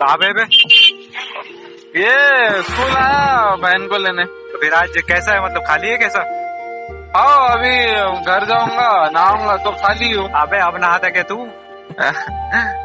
कहाँ पे बे? ये स्कूल आया बहन को लेने। तो फिर आज कैसा है, मतलब खाली है कैसा? आओ अभी घर जाऊंगा, नहाऊंगा तो खाली हूँ। अबे अब नहाता क्या तू?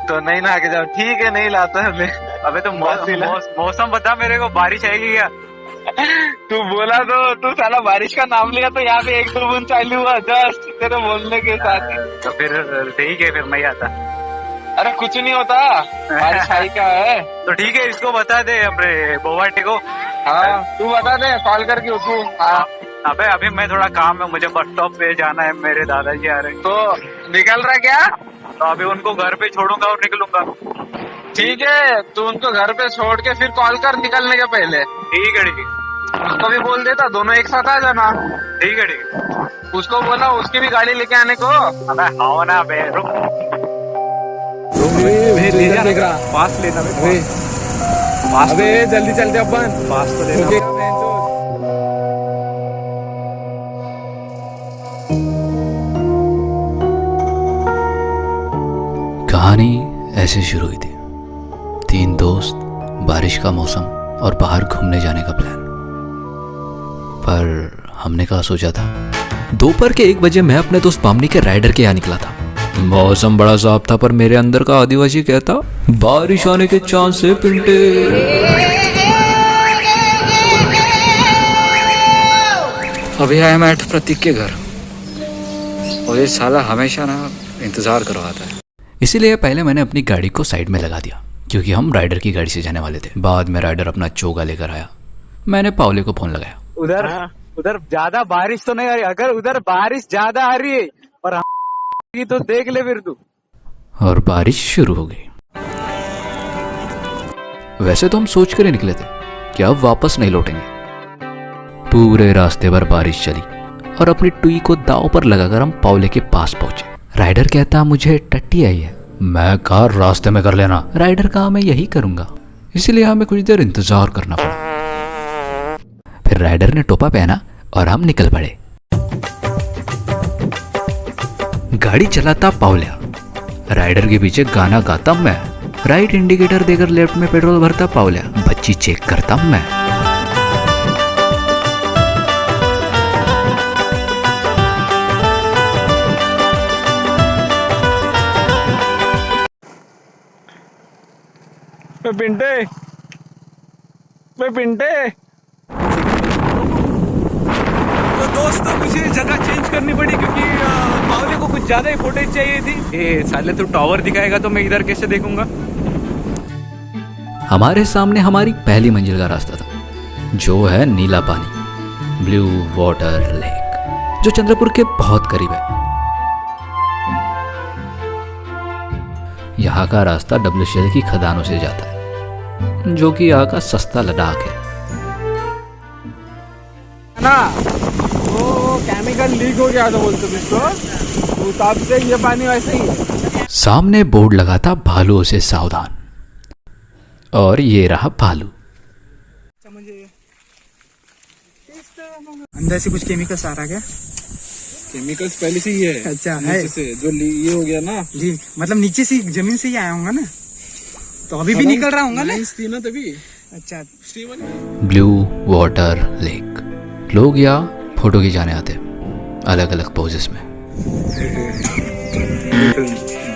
तो नहीं नहा के जाओ। ठीक है, नहीं लाता है मैं। अबे तो मौसम बता मेरे को, बारिश आएगी क्या? तू बोला तू साला बारिश का नाम लिया तो यहाँ पे एक दो बूंद चालू हुआ जस्ट तेरे बोलने के साथ ही। तो फिर ठीक है, फिर नहीं आता। अरे कुछ नहीं होता, बारिश आई का है। तो ठीक है, इसको बता दे अपने बोवाटे को। हाँ तू बता दे, कॉल करके उठू। हाँ अबे अभी मैं थोड़ा काम है, मुझे बस स्टॉप पे जाना है, मेरे दादाजी आ रहे हैं। तो निकल रहा क्या? तो अभी उनको घर पे छोड़ूंगा और निकलूंगा। ठीक है, तू उनको घर पे छोड़ के फिर कॉल कर निकलने के पहले। ठीक है ठीक है। उसको भी बोल देता, दोनों एक साथ आ जाना। ठीक है ठीक है। उसको बोला उसकी भी गाड़ी लेके आने को। अबे हाँ ना बे, रुक ले जा पास लेना अबे जल्दी चलते अपन। पास तो लेना। कहानी ऐसे शुरू हुई थी। 3 दोस्त, बारिश का मौसम और बाहर घूमने जाने का प्लान। पर हमने कहा सोचा था। दोपहर के 1 बजे मैं अपने दोस्त बामनी के राइडर के यहाँ निकला था। मौसम बड़ा साफ था, पर मेरे अंदर का आदिवासी कहता बारिश आने के चांस से पिंटे। अभी आया मैं प्रतीक के घर, और ये साला हमेशा ना इंतजार करवाता है। इसीलिए पहले मैंने अपनी गाड़ी को साइड में लगा दिया, क्योंकि हम राइडर की गाड़ी से जाने वाले थे। बाद में राइडर अपना चोगा लेकर आया। मैंने पावले को फोन लगाया। उधर ज्यादा बारिश तो नहीं आ रही, अगर उधर बारिश ज्यादा आ रही है और तो देख ले फिर तू। और बारिश शुरू हो गई। वैसे तो हम सोच कर ही निकले थे कि अब वापस नहीं लौटेंगे। पूरे रास्ते भर बारिश चली और अपनी टुई को दांव पर लगाकर हम पावले के पास पहुंचे। राइडर कहता मुझे टट्टी आई है। मैं कहा रास्ते में कर लेना। राइडर कहा मैं यही करूंगा। इसीलिए हमें कुछ देर इंतजार करना पड़ा। फिर राइडर ने टोपा पहना और हम निकल पड़े। गाड़ी चलाता पावल्या, राइडर के पीछे गाना गाता मैं। राइट इंडिकेटर देकर लेफ्ट में पेट्रोल भरता पावल्या, बच्ची चेक करता मैं। पिंटे तो दोस्तों मुझे जगह चेंज करनी पड़ी, क्योंकि पावले को कुछ ज्यादा ही फुटेज चाहिए थी। ए साले तू टावर दिखाएगा तो मैं इधर कैसे देखूंगा। हमारे सामने हमारी पहली मंजिल का रास्ता था, जो है नीला पानी, ब्लू वाटर लेक, जो चंद्रपुर के बहुत करीब है। यहाँ का रास्ता WCL की खदानों से जाता है, जो कि यहाँ का सस्ता लद्दाख है ना। वो केमिकल लीक हो गया तो बोलते इसको, तब से ये पानी वैसे ही है। सामने बोर्ड लगा था भालुओं से सावधान, और ये रहा भालू। अंदर से कुछ केमिकल्स आ रहा क्या? केमिकल्स पहले से ही है। अच्छा है से जो ये हो गया ना जी, मतलब नीचे से जमीन से ही आया होगा ना, तो अभी भी निकल रहा होगा ना तभी। अच्छा, ब्लू वाटर लेक। लोग यहाँ फोटो खिंचाने आते, अलग अलग पोजेस में।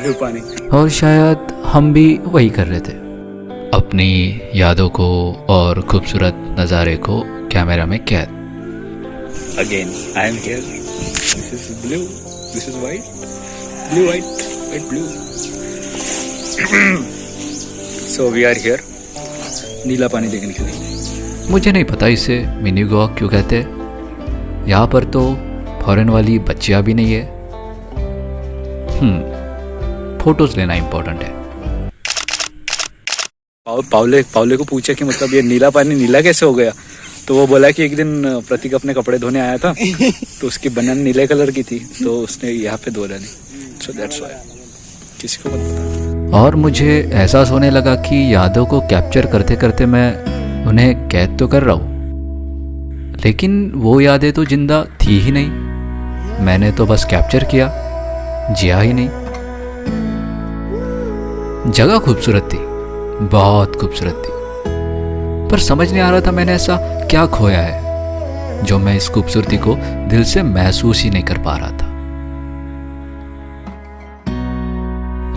ब्लू पानी। और शायद हम भी वही कर रहे थे, अपनी यादों को और खूबसूरत नज़ारे को कैमरा में कैद। Again, I am here. This is blue. This is white. Blue, white, white, blue. So we are here. नीला पानी देखने के लिए। मुझे नहीं पता इसे मिनी गोवा क्यों कहते हैं। यहाँ पर तो फॉरेन वाली बच्चियाँ भी नहीं है। फोटोज लेना इम्पोर्टेंट है। पावले को पूछा कि मतलब ये नीला पानी नीला कैसे हो गया, तो वो बोला कि एक दिन प्रतीक अपने कपड़े धोने आया था तो उसकी बनन नीले कलर की थी, तो उसने यहाँ पे धो डाली। So that's why. किसी को मत पता। और मुझे एहसास होने लगा कि यादों को कैप्चर करते करते मैं उन्हें कैद तो कर रहा हूँ, लेकिन वो यादें तो जिंदा थी ही नहीं। मैंने तो बस कैप्चर किया, जिया ही नहीं। जगह खूबसूरत थी, बहुत खूबसूरत थी, पर समझ नहीं आ रहा था मैंने ऐसा क्या खोया है जो मैं इस खूबसूरती को दिल से महसूस ही नहीं कर पा रहा था।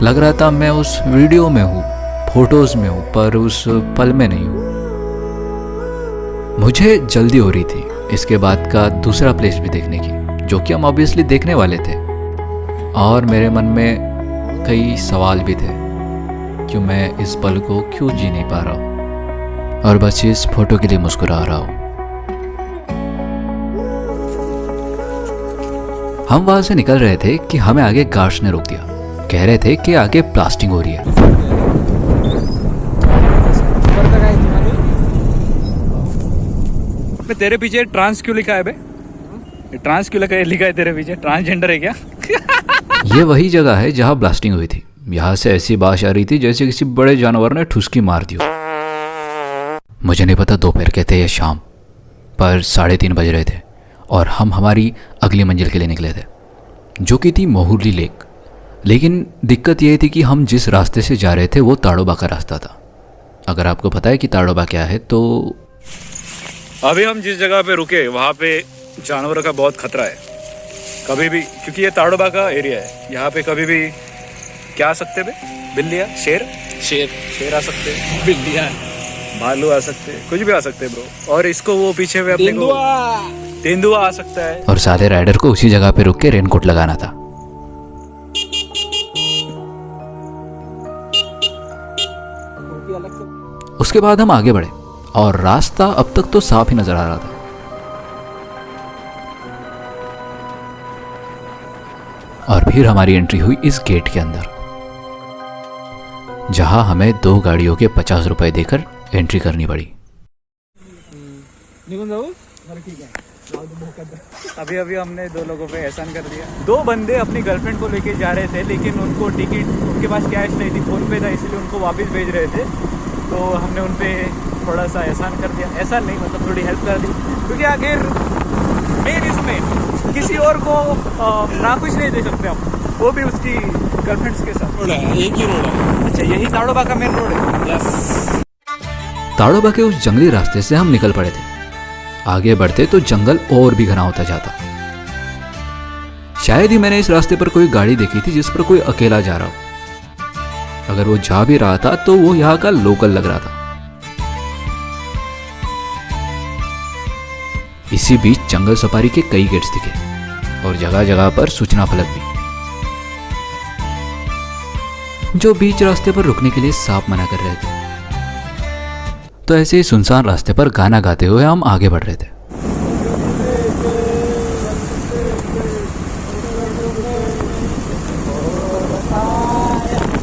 लग रहा था मैं उस वीडियो में हूं, फोटोज में हूं, पर उस पल में नहीं हूं। मुझे जल्दी हो रही थी इसके बाद का दूसरा प्लेस भी देखने की, जो कि हम ऑब्वियसली देखने वाले थे, और मेरे मन में कई सवाल भी थे कि मैं इस पल को क्यों जी नहीं पा रहा हूं और बस इस फोटो के लिए मुस्कुरा रहा हूं। हम वहां से निकल रहे थे कि हमें आगे गार्ड्स ने रोक दिया। कह रहे थे कि आगे प्लास्टिंग हो रही है। अबे तेरे पीछे ट्रांस क्यों लिखा है बे? ट्रांस क्यों लिखा है तेरे पीछे? ट्रांसजेंडर है क्या? ये वही जगह है जहां ब्लास्टिंग हुई थी। यहाँ से ऐसी बारिश आ रही थी जैसे किसी बड़े जानवर ने ठुसकी मार दी हो। मुझे नहीं पता दोपहर के थे या शाम, पर 3:30 बज रहे थे और हम हमारी अगली मंजिल के लिए निकले थे, जो कि थी मोहुर्ली लेक। लेकिन दिक्कत यह थी कि हम जिस रास्ते से जा रहे थे वो ताड़ोबा का रास्ता था। अगर आपको पता है कि ताड़ोबा क्या है तो अभी हम जिस जगह पे रुके वहाँ पे जानवरों का बहुत खतरा है। कभी भी, क्योंकि ये ताड़ोबा का एरिया है, यहाँ पे कभी भी क्या आ सकते बे? बिल्लियाँ, शेर आ सकते हैं, बिल्लियाँ, भालू आ सकते हैं, कुछ भी आ सकते हैं ब्रो। और इसको वो पीछे में अपने को तेंदुआ आ सकता है। और सारे राइडर को उसी जगह पे रुक के रेनकोट लगाना था। उसके बाद हम आगे बढ़े और रास्ता अब तक तो साफ ही नजर आ रहा था। और फिर हमारी एंट्री हुई इस गेट के अंदर, जहां हमें 2 गाड़ियों के 50 रुपए देकर एंट्री करनी पड़ी। अभी अभी हमने 2 लोगों पे एहसान कर दिया। 2 बंदे अपनी गर्लफ्रेंड को लेके जा रहे थे, लेकिन उनको टिकट, उनके पास कैश नहीं थी, फोन पे था, इसलिए उनको वापस भेज रहे थे। तो हमने उन पे थोड़ा सा एहसान कर दिया। एहसान नहीं, मतलब थोड़ी हेल्प कर दी, क्योंकि आखिर मेन इसमें किसी और को नाखुश नहीं दे सकते हम, वो भी उसकी गर्लफ्रेंड्स के साथ। रोड है, एक ही रोड है। अच्छा, यही ताड़ोबा का मेन रोड है? यस। ताड़ोबा के उस जंगली रास्ते से हम निकल पड़े थे। आगे बढ़ते तो जंगल और भी घना होता जाता। शायद ही मैंने इस रास्ते पर कोई गाड़ी देखी थी जिस पर कोई अकेला जा रहा हो। अगर वो जा भी रहा था तो वो यहाँ का लोकल लग रहा था। इसी बीच जंगल सफारी के कई गेट्स दिखे और जगह जगह पर सूचना फलक भी, जो बीच रास्ते पर रुकने के लिए साफ मना कर रहे थे। तो ऐसे ही सुनसान रास्ते पर गाना गाते हुए हम आगे बढ़ रहे थे।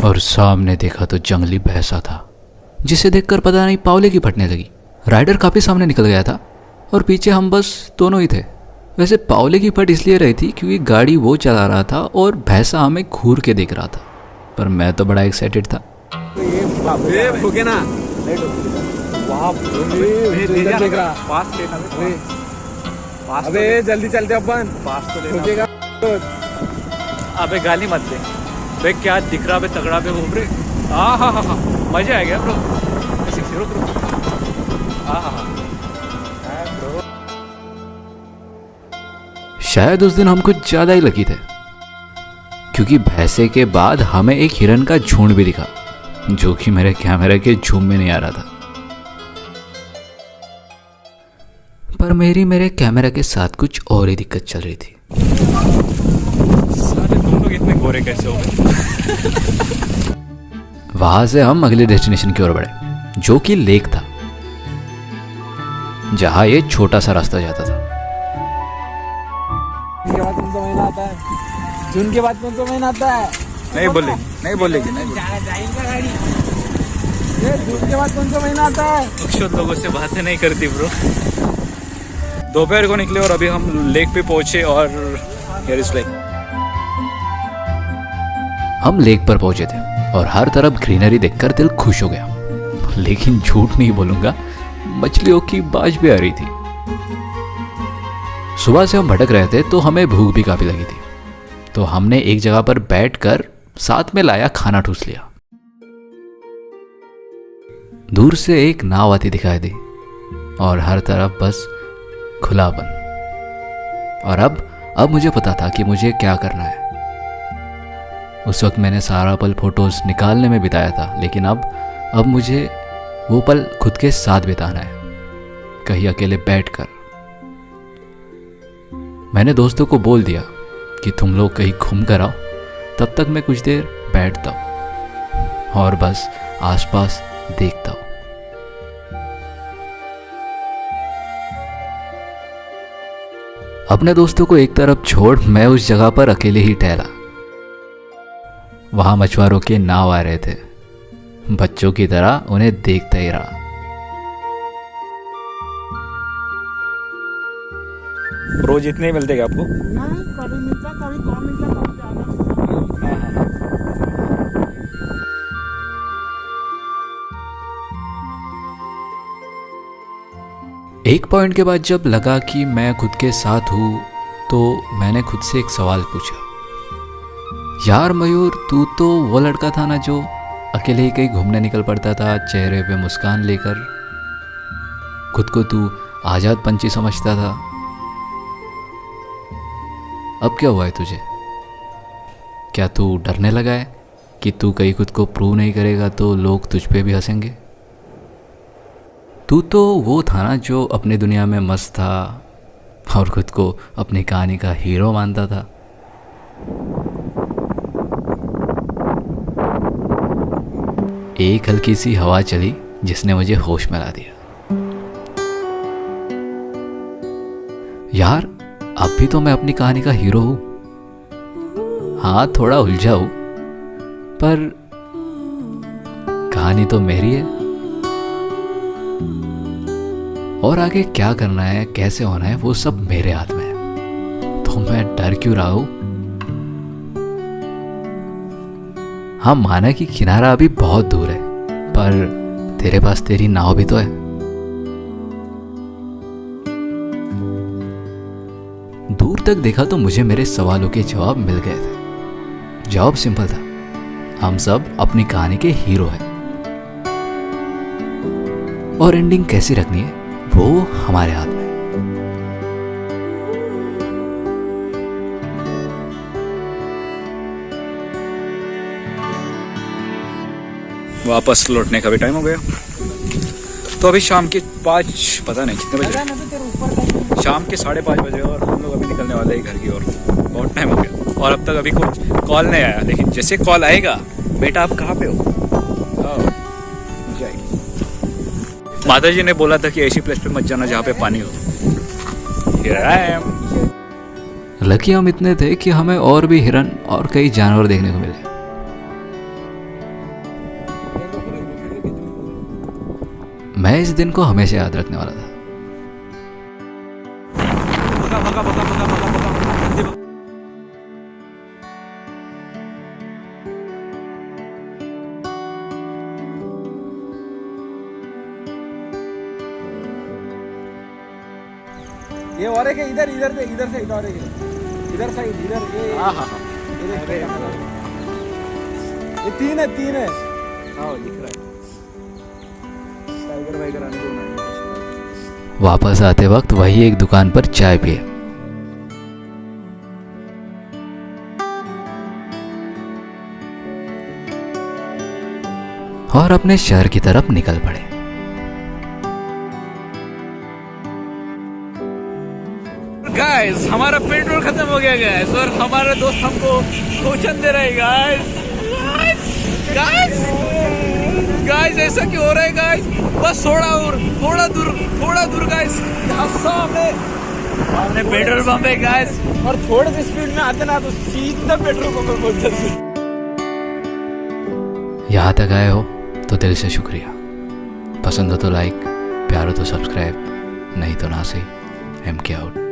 और सामने देखा तो जंगली भैंसा था, जिसे देखकर पता नहीं पावले की फटने लगी। राइडर काफी सामने निकल गया था और पीछे हम बस दोनों ही थे। वैसे पावले की फट इसलिए रही थी क्योंकि गाड़ी वो चला रहा था और भैंसा हमें घूर के देख रहा था, पर मैं तो बड़ा एक्साइटेड था। ये भूखे ना अबे जल्दी चलते अपन, पास तो रुकेगा। अबे गाली मत दे बे, क्या दिख रहा बे, तगड़ा पे घूम रहे। हाँ, मजा आ गया ब्रो। रुक हाँ। शायद उस दिन हम कुछ ज्यादा ही लकी थे, क्योंकि भैंसे के बाद हमें एक हिरन का झुंड भी दिखा, जो कि मेरे कैमरे के झूम में नहीं आ रहा था। पर मेरे कैमरे के साथ कुछ और ही दिक्कत चल रही थी। साले तुम लोग इतने गोरे कैसे हो गए? वहां से हम अगले डेस्टिनेशन की ओर बढ़े, जो कि लेक था, जहां ये छोटा सा रास्ता जाता था। जून के बाद कौन सा महीना आता है? जून के बाद कौन सा महीना आता है? नहीं बोलेगी। ये जून के बाद कौन सा महीना आता है? अक्षर लोगों से बातें नहीं करती ब्रो। दोपहर को निकले और अभी हम लेक पे पहुंचे और हियर इज लेक। हम लेक पर पहुंचे थे और हर तरफ ग्रीनरी देखकर दिल खुश हो गया। लेकिन झूठ नहीं बोलूंगा, मछलियों की बाज भी आ रही थी। सुबह से हम भटक रहे थे तो हमें भूख भी काफी लगी थी, तो हमने एक जगह पर बैठकर साथ में लाया खाना ठूस लिया। दूर से एक नाव आती दिखाई दी और हर तरफ बस खुलापन। और अब मुझे पता था कि मुझे क्या करना है। उस वक्त मैंने सारा पल फोटोज निकालने में बिताया था, लेकिन अब मुझे वो पल खुद के साथ बिताना है, कहीं अकेले बैठकर। मैंने दोस्तों को बोल दिया कि तुम लोग कहीं घूम कर आओ, तब तक मैं कुछ देर बैठता हूँ और बस आसपास देखता हूँ। अपने दोस्तों को एक तरफ छोड़ मैं उस जगह पर अकेले ही ठहरा। वहां मछुआरों के नाव आ रहे थे। बच्चों की तरह उन्हें देखता ही रहा। रोज इतने ही मिलते क्या आपको? नहीं, कभी मिलता, कभी कम मिलता, कभी ज्यादा। एक पॉइंट के बाद जब लगा कि मैं खुद के साथ हूं, तो मैंने खुद से एक सवाल पूछा, यार मयूर, तू तो वो लड़का था ना जो अकेले ही कहीं घूमने निकल पड़ता था, चेहरे पे मुस्कान लेकर। खुद को तू आजाद पंछी समझता था। अब क्या हुआ है तुझे? क्या तू डरने लगा है कि तू कहीं खुद को प्रूव नहीं करेगा तो लोग तुझ पे भी हंसेंगे? तू तो वो था ना जो अपनी दुनिया में मस्त था और खुद को अपनी कहानी का हीरो मानता था। एक हल्की सी हवा चली जिसने मुझे होश में ला दिया। यार, अब भी तो मैं अपनी कहानी का हीरो हूं। हाँ, थोड़ा उलझा हूं, पर कहानी तो मेरी है। और आगे क्या करना है, कैसे होना है, वो सब मेरे हाथ में है। तो मैं डर क्यों रहा हूं? हाँ, माना कि किनारा अभी बहुत दूर है, पर तेरे पास तेरी नाव भी तो है। दूर तक देखा तो मुझे मेरे सवालों के जवाब मिल गए थे। जवाब सिंपल था, हम सब अपनी कहानी के हीरो हैं। और एंडिंग कैसी रखनी है वो हमारे हाथ में। वापस लौटने का भी टाइम हो गया। तो अभी शाम के 5, पता नहीं कितने बजे, शाम के 5:30 बजे, और हम लोग अभी निकलने वाले हैं घर की ओर। बहुत टाइम हो गया और अब तक अभी कुछ कॉल नहीं आया, लेकिन जैसे कॉल आएगा, बेटा आप कहाँ पे हो? माता जी ने बोला था कि ऐसी प्लेस पे मत जाना जहाँ पे पानी हो। Here I am. लकी हम इतने थे कि हमें और भी हिरन और कई जानवर देखने को मिले। मैं इस दिन को हमेशा याद रखने वाला था। ये और एक है, इधर से और एक है, इधर साइड, इधर ये। हाँ, ये तीन है। हाँ, दिख रहा है। टाइगर वाइगर आने दो। वापस आते वक्त वही एक दुकान पर चाय पिए और अपने शहर की तरफ निकल पड़े। गाइस, हमारा पेट्रोल खत्म हो गया गाइस, और हमारे दोस्त हमको कोचन दे रहे हैं गाइस। ऐसा क्यों हो रहा है गाइस? बस थोड़ा दूर गाइस, हमने पेट्रोल पंप है गाइस, और थोड़े से स्पीड में आते ना तो सीधा पेट्रोल पंप पर पहुंच जाते। यहाँ तक आए हो तो दिल से शुक्रिया। पसंद हो तो लाइक, प्यार हो तो सब्सक्राइब, नहीं तो ना सही। MK out.